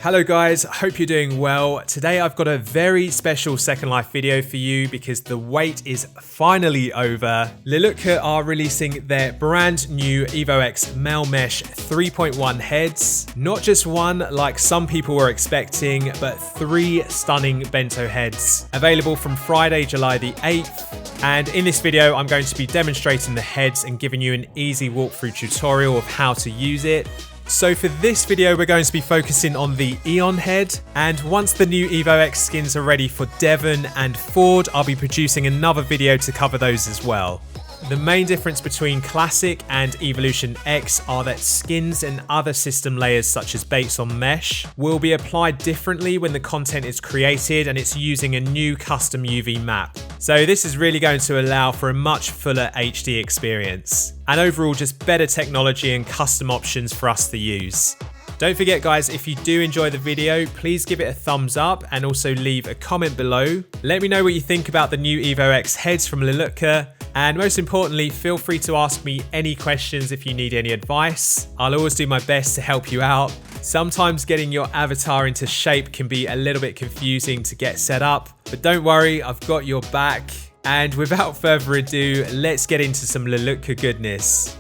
Hello guys, hope you're doing well. Today I've got a very special Second Life video for you because the wait is finally over. Lelutka are releasing their brand new EvoX Male Mesh 3.1 heads. Not just one like some people were expecting, but 3 stunning bento heads. Available from Friday, July the 8th. And in this video, I'm going to be demonstrating the heads and giving you an easy walkthrough tutorial of how to use it. So for this video, we're going to be focusing on the Eon head, and once the new EvoX skins are ready for Devon and Ford, I'll be producing another video to cover those as well. The main difference between Classic and Evolution X are that skins and other system layers such as bakes on mesh will be applied differently when the content is created, and it's using a new custom UV map. So this is really going to allow for a much fuller HD experience, and overall just better technology and custom options for us to use. Don't forget guys, if you do enjoy the video, please give it a thumbs up and also leave a comment below. Let me know what you think about the new EvoX heads from Lelutka. And most importantly, feel free to ask me any questions if you need any advice. I'll always do my best to help you out. Sometimes getting your avatar into shape can be a little bit confusing to get set up, but don't worry, I've got your back. And without further ado, let's get into some Lelutka goodness.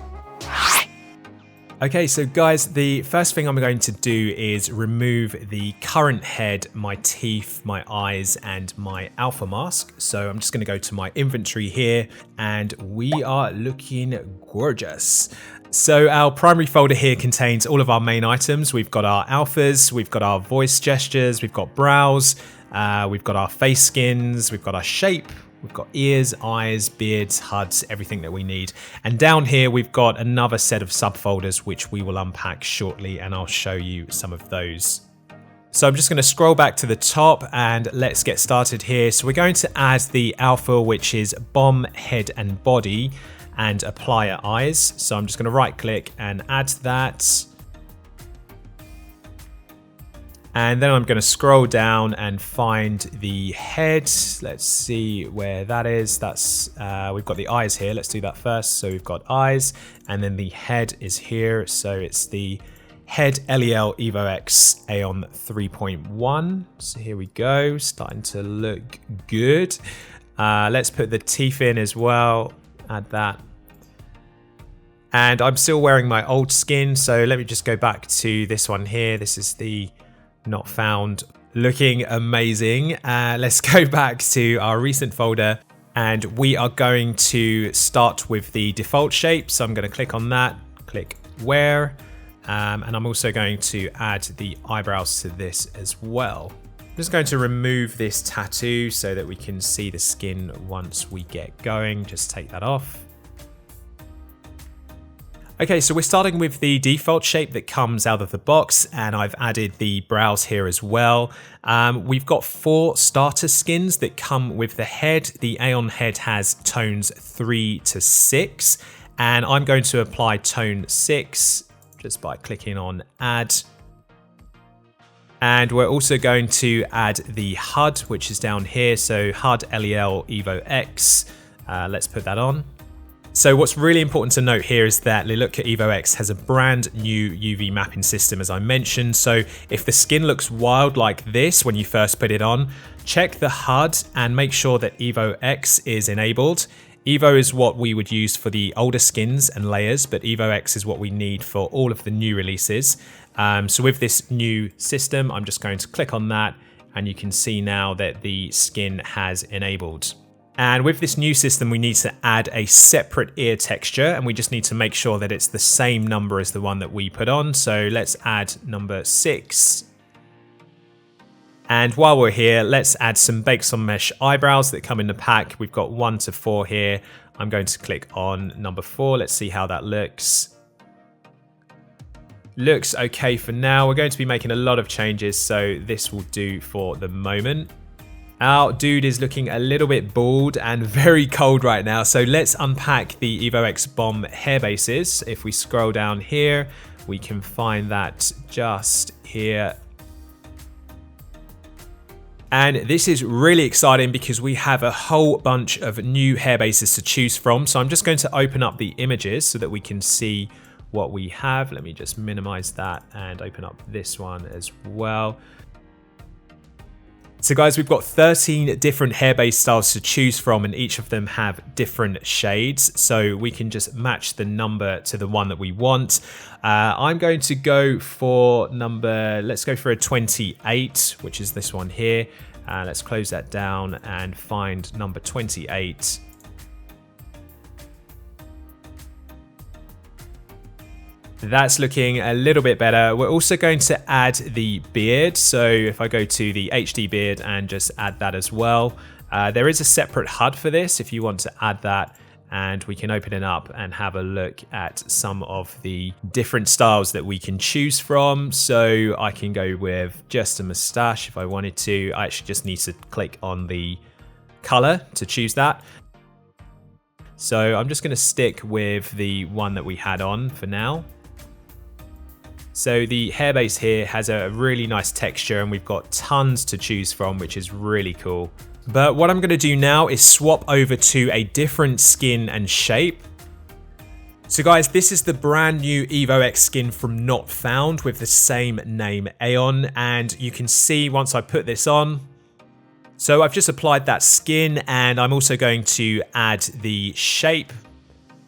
Okay, so guys, the first thing I'm going to do is remove the current head, my teeth, my eyes, and my alpha mask. So I'm just going to go to my inventory here, and we are looking gorgeous. So our primary folder here contains all of our main items. We've got our alphas, we've got our voice gestures, we've got brows, we've got our face skins, we've got our shape, we've got ears, eyes, beards, HUDs, everything that we need. And down here, we've got another set of subfolders, which we will unpack shortly, and I'll show you some of those. So I'm just going to scroll back to the top and let's get started here. So we're going to add the alpha, which is bomb, head, and body, and apply our eyes. So I'm just going to right click and add that. And then I'm going to scroll down and find the head. Let's see where that is. That's we've got the eyes here. Let's do that first. So we've got eyes, and then the head is here. So it's the head LEL EvoX Aeon 3.1. So here we go, starting to look good. Let's put the teeth in as well. Add that. And I'm still wearing my old skin. So let me just go back to this one here. This is the not found, looking amazing. Let's go back to our recent folder, and we are going to start with the default shape. So I'm going to click on that, click wear, and I'm also going to add the eyebrows to this as well. I'm just going to remove this tattoo so that we can see the skin once we get going. Just take that off. Okay, so we're starting with the default shape that comes out of the box, and I've added the brows here as well. We've got 4 starter skins that come with the head. The Aeon head has tones 3 to 6, and I'm going to apply tone 6 just by clicking on add. And we're also going to add the HUD, which is down here. So HUD LEL Evo X. Let's put that on. So what's really important to note here is that Lelutka EvoX has a brand new UV mapping system, as I mentioned. So if the skin looks wild like this when you first put it on, check the HUD and make sure that Evo X is enabled. Evo is what we would use for the older skins and layers, but Evo X is what we need for all of the new releases. So with this new system, I'm just going to click on that, and you can see now that the skin has enabled. And with this new system, we need to add a separate ear texture, and we just need to make sure that it's the same number as the one that we put on. So let's add number 6. And while we're here, let's add some bakes on mesh eyebrows that come in the pack. We've got 1 to 4 here. I'm going to click on number 4. Let's see how that looks. Looks okay for now. We're going to be making a lot of changes, so this will do for the moment. Our dude is looking a little bit bald and very cold right now, so let's unpack the EvoX Bomb Hairbases. If we scroll down here, we can find that just here. And this is really exciting because we have a whole bunch of new hair bases to choose from. So I'm just going to open up the images so that we can see what we have. Let me just minimize that and open up this one as well. So guys, we've got 13 different hair base styles to choose from, and each of them have different shades. So we can just match the number to the one that we want. I'm going to go for let's go for a 28, which is this one here. Let's close that down and find number 28. That's looking a little bit better. We're also going to add the beard. So if I go to the HD beard and just add that as well. There is a separate HUD for this if you want to add that, and we can open it up and have a look at some of the different styles that we can choose from. So I can go with just a mustache if I wanted to. I actually just need to click on the color to choose that. So I'm just going to stick with the one that we had on for now. So the hair base here has a really nice texture, and we've got tons to choose from, which is really cool. But what I'm going to do now is swap over to a different skin and shape. So guys, this is the brand new EvoX skin from Not Found with the same name, Aeon, and you can see once I put this on, so I've just applied that skin, and I'm also going to add the shape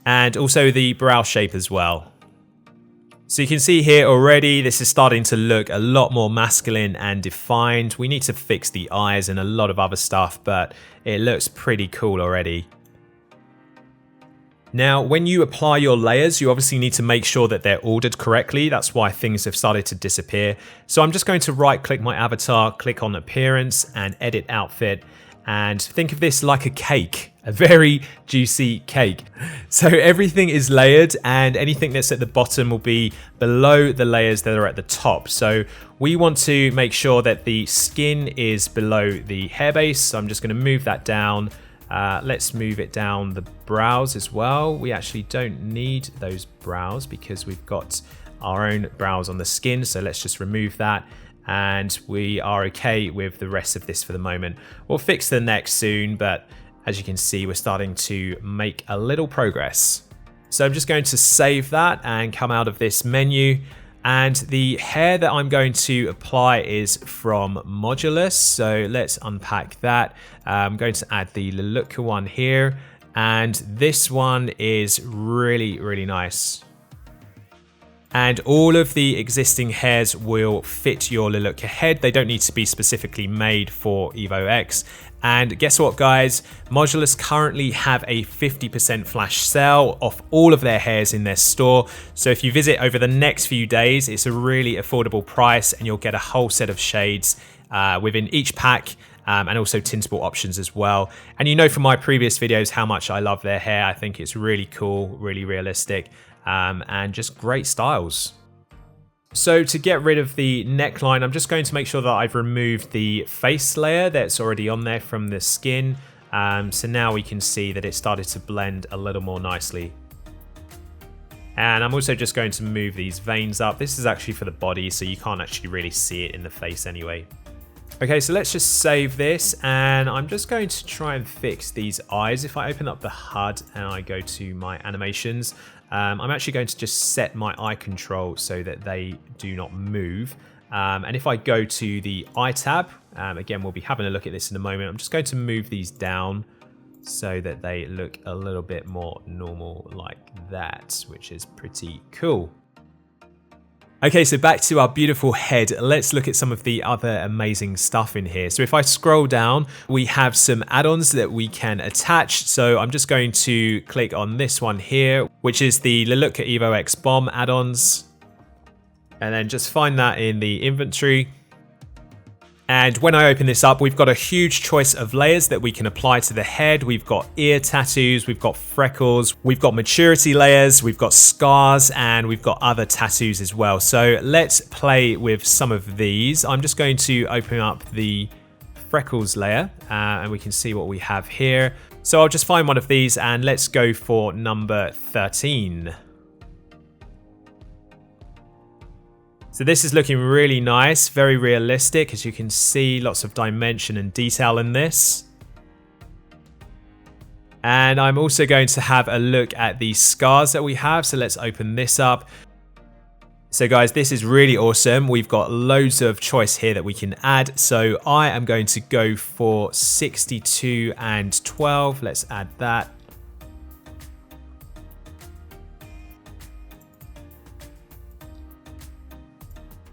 and also the brow shape as well. So you can see here already, this is starting to look a lot more masculine and defined. We need to fix the eyes and a lot of other stuff, but it looks pretty cool already. Now, when you apply your layers, you obviously need to make sure that they're ordered correctly. That's why things have started to disappear. So I'm just going to right click my avatar, click on appearance and edit outfit. And think of this like a cake, a very juicy cake. So everything is layered, and anything that's at the bottom will be below the layers that are at the top. So we want to make sure that the skin is below the hair base. So I'm just going to move that down. Let's move it down the brows as well. We actually don't need those brows because we've got our own brows on the skin. So let's just remove that. And we are okay with the rest of this for the moment. We'll fix the neck soon, but as you can see, we're starting to make a little progress. So I'm just going to save that and come out of this menu. And the hair that I'm going to apply is from Modulus. So let's unpack that. I'm going to add the Lelutka one here. And this one is really, really nice. And all of the existing hairs will fit your Lelutka head. They don't need to be specifically made for EvoX. And guess what, guys? Modulus currently have a 50% flash sale off all of their hairs in their store. So if you visit over the next few days, it's a really affordable price, and you'll get a whole set of shades within each pack. And also tintable options as well. And you know from my previous videos how much I love their hair. I think it's really cool, really realistic. And just great styles. So to get rid of the neckline, I'm just going to make sure that I've removed the face layer that's already on there from the skin. So now we can see that it started to blend a little more nicely. And I'm also just going to move these veins up. This is actually for the body, so you can't actually really see it in the face anyway. Okay, so let's just save this, and I'm just going to try and fix these eyes. If I open up the HUD and I go to my animations, I'm actually going to just set my eye control so that they do not move. And if I go to the eye tab, again, we'll be having a look at this in a moment. I'm just going to move these down so that they look a little bit more normal like that, which is pretty cool. Okay, so back to our beautiful head. Let's look at some of the other amazing stuff in here. So if I scroll down, we have some add-ons that we can attach. So I'm just going to click on this one here, which is the Lelutka EvoX Bomb add-ons. And then just find that in the inventory. And when I open this up, we've got a huge choice of layers that we can apply to the head. We've got ear tattoos, we've got freckles, we've got maturity layers, we've got scars, and we've got other tattoos as well. So let's play with some of these. I'm just going to open up the freckles layer and we can see what we have here. So I'll just find one of these and let's go for number 13. So this is looking really nice, very realistic. As you can see, lots of dimension and detail in this. And I'm also going to have a look at the scars that we have. So let's open this up. So guys, this is really awesome. We've got loads of choice here that we can add. So I am going to go for 62 and 12. Let's add that.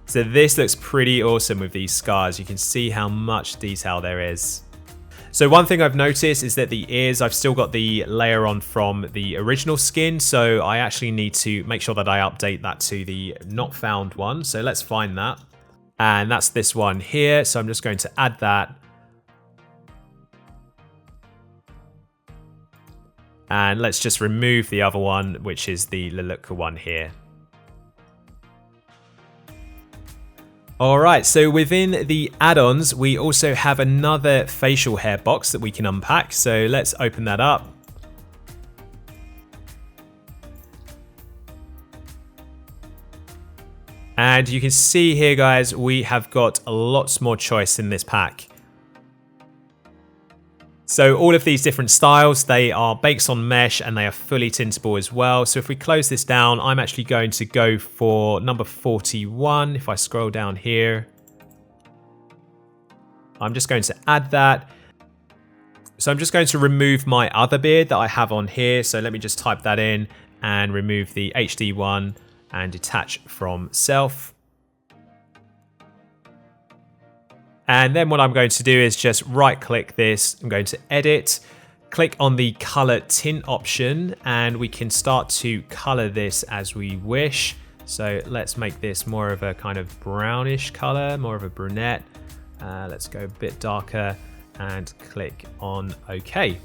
So this looks pretty awesome with these scars. You can see how much detail there is. So one thing I've noticed is that the ears, I've still got the layer on from the original skin. So I actually need to make sure that I update that to the not found one. So let's find that. And that's this one here. So I'm just going to add that. And let's just remove the other one, which is the Lelutka one here. Alright, so within the add-ons, we also have another facial hair box that we can unpack. So let's open that up. And you can see here, guys, we have got lots more choice in this pack. So all of these different styles, they are baked on mesh and they are fully tintable as well. So if we close this down, I'm actually going to go for number 41. If I scroll down here, I'm just going to add that. So I'm just going to remove my other beard that I have on here. So let me just type that in and remove the HD one and detach from self. And then what I'm going to do is just right click this. I'm going to edit, click on the color tint option, and we can start to color this as we wish. So let's make this more of a kind of brownish color, more of a brunette. Let's go a bit darker and click on OK.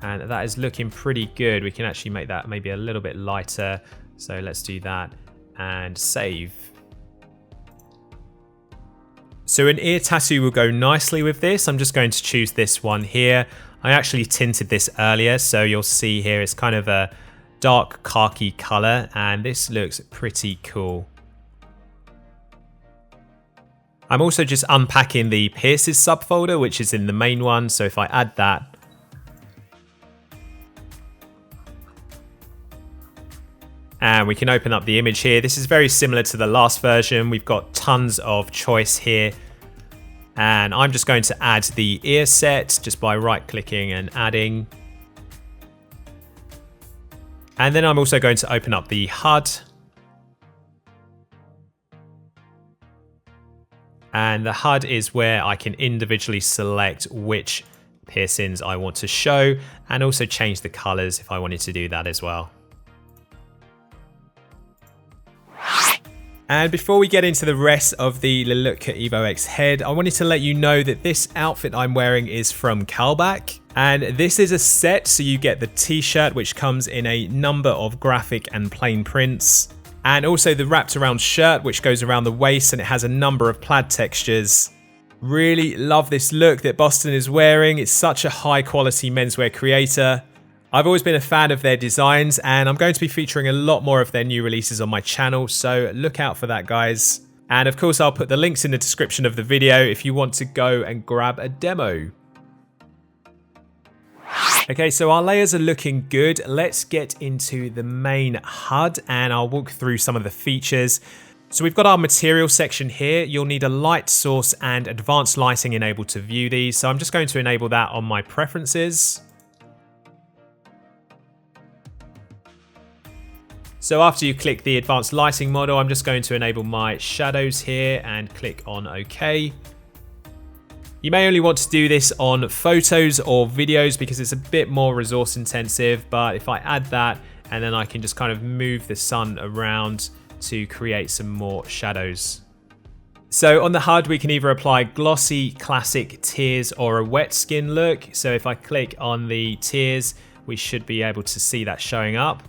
And that is looking pretty good. We can actually make that maybe a little bit lighter. So let's do that. And save. So an ear tattoo will go nicely with this. I'm just going to choose this one here. I actually tinted this earlier, so you'll see here it's kind of a dark khaki color, and this looks pretty cool. I'm also just unpacking the pierces subfolder, which is in the main one. So if I add that, and we can open up the image here. This is very similar to the last version. We've got tons of choice here. And I'm just going to add the ear set just by right clicking and adding. And then I'm also going to open up the HUD. And the HUD is where I can individually select which piercings I want to show and also change the colors if I wanted to do that as well. And before we get into the rest of the Lelutka EvoX head, I wanted to let you know that this outfit I'm wearing is from Kalback. And this is a set, so you get the t-shirt, which comes in a number of graphic and plain prints. And also the wrapped around shirt, which goes around the waist, and it has a number of plaid textures. Really love this look that Boston is wearing. It's such a high quality menswear creator. I've always been a fan of their designs, and I'm going to be featuring a lot more of their new releases on my channel, so look out for that, guys. And of course, I'll put the links in the description of the video if you want to go and grab a demo. Okay, so our layers are looking good. Let's get into the main HUD, and I'll walk through some of the features. So we've got our material section here. You'll need a light source and advanced lighting enabled to view these, so I'm just going to enable that on my preferences. So after you click the advanced lighting model, I'm just going to enable my shadows here and click on OK. You may only want to do this on photos or videos because it's a bit more resource intensive, but if I add that, and then I can just kind of move the sun around to create some more shadows. So on the HUD, we can either apply glossy, classic, tears, or a wet skin look. So if I click on the tears, we should be able to see that showing up.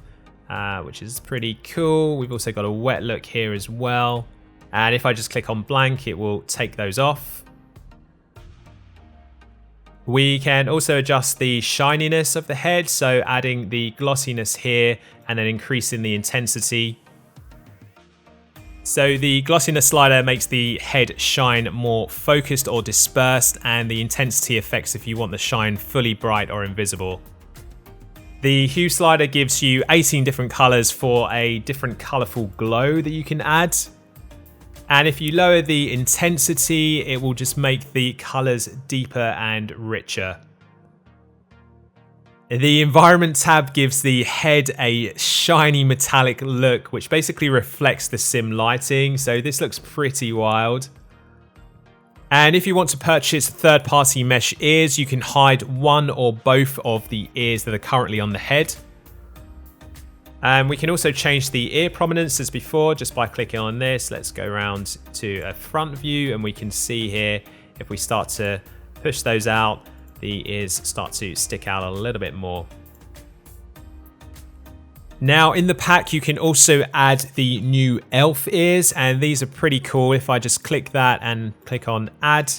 Which is pretty cool. We've also got a wet look here as well. And if I just click on blank, it will take those off. We can also adjust the shininess of the head. So adding the glossiness here and then increasing the intensity. So the glossiness slider makes the head shine more focused or dispersed, and the intensity affects if you want the shine fully bright or invisible. The hue slider gives you 18 different colors for a different colorful glow that you can add. And if you lower the intensity, it will just make the colors deeper and richer. The environment tab gives the head a shiny metallic look, which basically reflects the sim lighting. So this looks pretty wild. And if you want to purchase third-party mesh ears, you can hide one or both of the ears that are currently on the head. And we can also change the ear prominence as before, just by clicking on this. Let's go around to a front view, and we can see here, if we start to push those out, the ears start to stick out a little bit more. Now in the pack, you can also add the new elf ears, and these are pretty cool. If I just click that and click on add,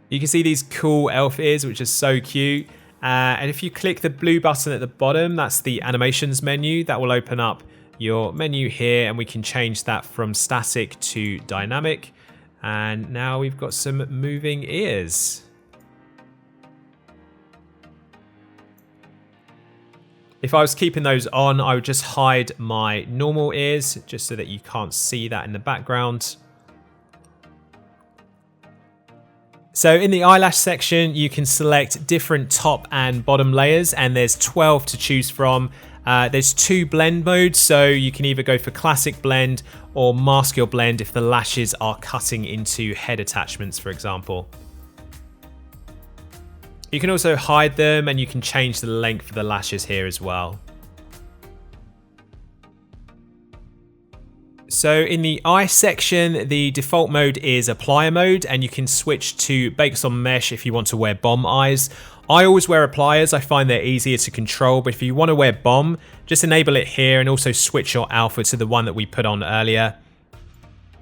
you can see these cool elf ears, which is so cute. And if you click the blue button at the bottom, that's the animations menu. That will open up your menu here, and we can change that from static to dynamic. And now we've got some moving ears. If I was keeping those on, I would just hide my normal ears, just so that you can't see that in the background. So in the eyelash section, you can select different top and bottom layers, and there's 12 to choose from. There's 2 blend modes, so you can either go for classic blend or mask your blend if the lashes are cutting into head attachments, for example. You can also hide them, and you can change the length of the lashes here as well. So in the eye section, the default mode is applier mode, and you can switch to bakes on mesh if you want to wear bomb eyes. I always wear appliers, I find they're easier to control, but if you want to wear bomb, just enable it here and also switch your alpha to the one that we put on earlier.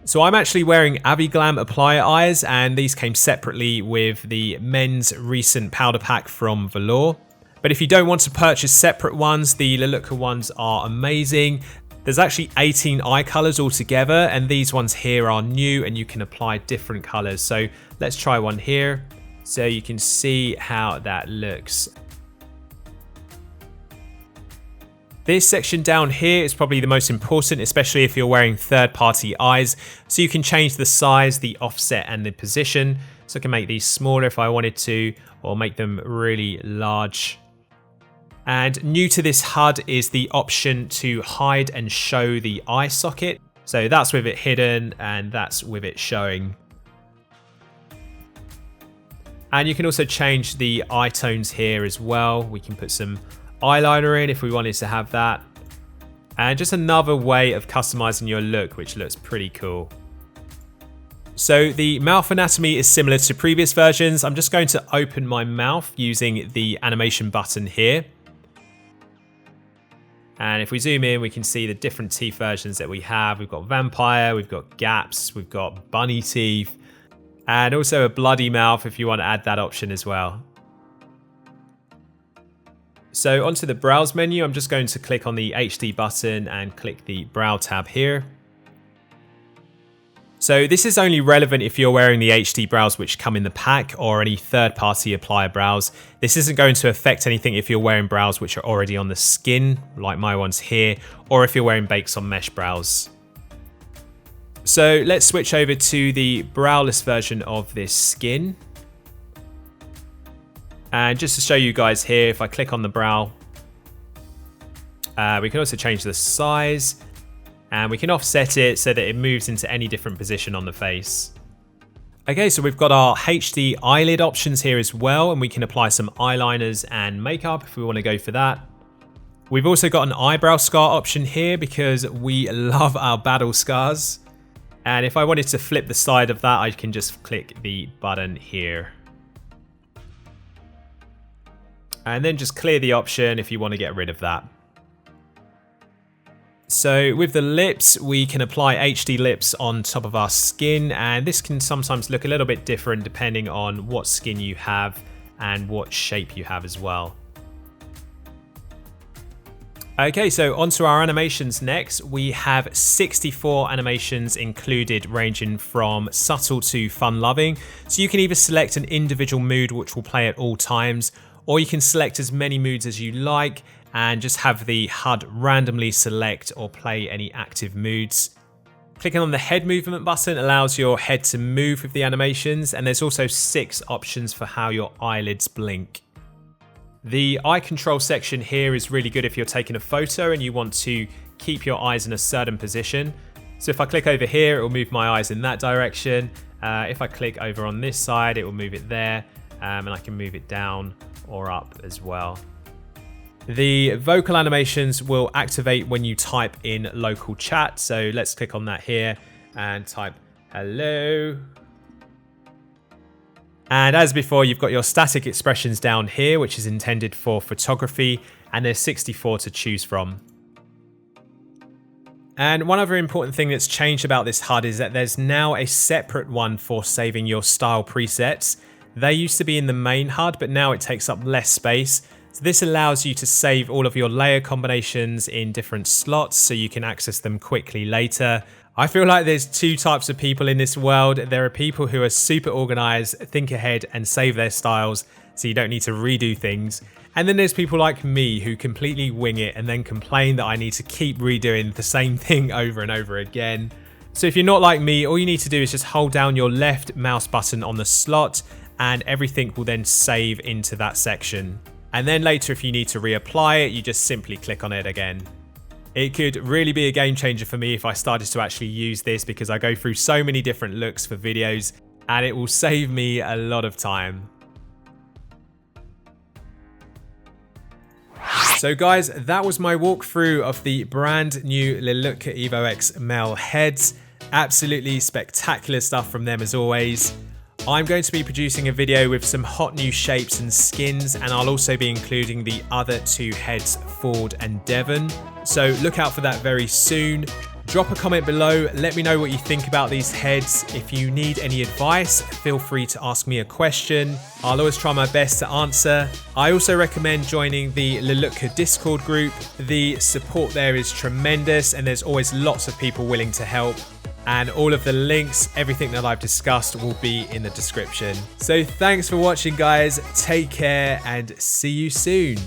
So I'm actually wearing Aviglam applier eyes, and these came separately with the men's recent powder pack from Velour. But if you don't want to purchase separate ones, the Lelutka ones are amazing. There's actually 18 eye colors altogether, and these ones here are new, and you can apply different colors. So let's try one here so you can see how that looks. This section down here is probably the most important, especially if you're wearing third-party eyes. So you can change the size, the offset, and the position. So I can make these smaller if I wanted to, or make them really large. And new to this HUD is the option to hide and show the eye socket. So that's with it hidden, and that's with it showing. And you can also change the eye tones here as well. We can put some eyeliner in if we wanted to have that. And just another way of customizing your look, which looks pretty cool. So the mouth anatomy is similar to previous versions. I'm just going to open my mouth using the animation button here. And if we zoom in, we can see the different teeth versions that we have. We've got vampire, we've got gaps, we've got bunny teeth, and also a bloody mouth if you want to add that option as well. So onto the browse menu, I'm just going to click on the HD button and click the brow tab here. So this is only relevant if you're wearing the HD brows which come in the pack, or any third-party applier brows. This isn't going to affect anything if you're wearing brows which are already on the skin, like my ones here, or if you're wearing bakes on mesh brows. So let's switch over to the browless version of this skin. And just to show you guys here, if I click on the brow, we can also change the size, and we can offset it so that it moves into any different position on the face. Okay, so we've got our HD eyelid options here as well, and we can apply some eyeliners and makeup if we want to go for that. We've also got an eyebrow scar option here because we love our battle scars. And if I wanted to flip the side of that, I can just click the button here. And then just clear the option if you want to get rid of that. So with the lips, we can apply HD lips on top of our skin, and this can sometimes look a little bit different depending on what skin you have and what shape you have as well. Okay, so onto our animations next. We have 64 animations included, ranging from subtle to fun-loving. So you can either select an individual mood which will play at all times, or you can select as many moods as you like and just have the HUD randomly select or play any active moods. Clicking on the head movement button allows your head to move with the animations, and there's also 6 options for how your eyelids blink. The eye control section here is really good if you're taking a photo and you want to keep your eyes in a certain position. So if I click over here, it will move my eyes in that direction. If I click over on this side, it will move it there, and I can move it down or up as well. The vocal animations will activate when you type in local chat. So let's click on that here and type hello. And as before, you've got your static expressions down here, which is intended for photography, and there's 64 to choose from. And one other important thing that's changed about this HUD is that there's now a separate one for saving your style presets. They used to be in the main HUD, but now it takes up less space. So this allows you to save all of your layer combinations in different slots so you can access them quickly later. I feel like there's 2 types of people in this world. There are people who are super organized, think ahead and save their styles so you don't need to redo things. And then there's people like me who completely wing it and then complain that I need to keep redoing the same thing over and over again. So if you're not like me, all you need to do is just hold down your left mouse button on the slot and everything will then save into that section. And then later, if you need to reapply it, you just simply click on it again. It could really be a game changer for me if I started to actually use this, because I go through so many different looks for videos and it will save me a lot of time. So guys, that was my walkthrough of the brand new Lelutka EvoX male heads. Absolutely spectacular stuff from them as always. I'm going to be producing a video with some hot new shapes and skins, and I'll also be including the other 2 heads, Ford and Devon. So look out for that very soon. Drop a comment below, let me know what you think about these heads. If you need any advice, feel free to ask me a question. I'll always try my best to answer. I also recommend joining the Lelutka Discord group. The support there is tremendous and there's always lots of people willing to help. And all of the links, everything that I've discussed will be in the description. So thanks for watching guys, take care and see you soon.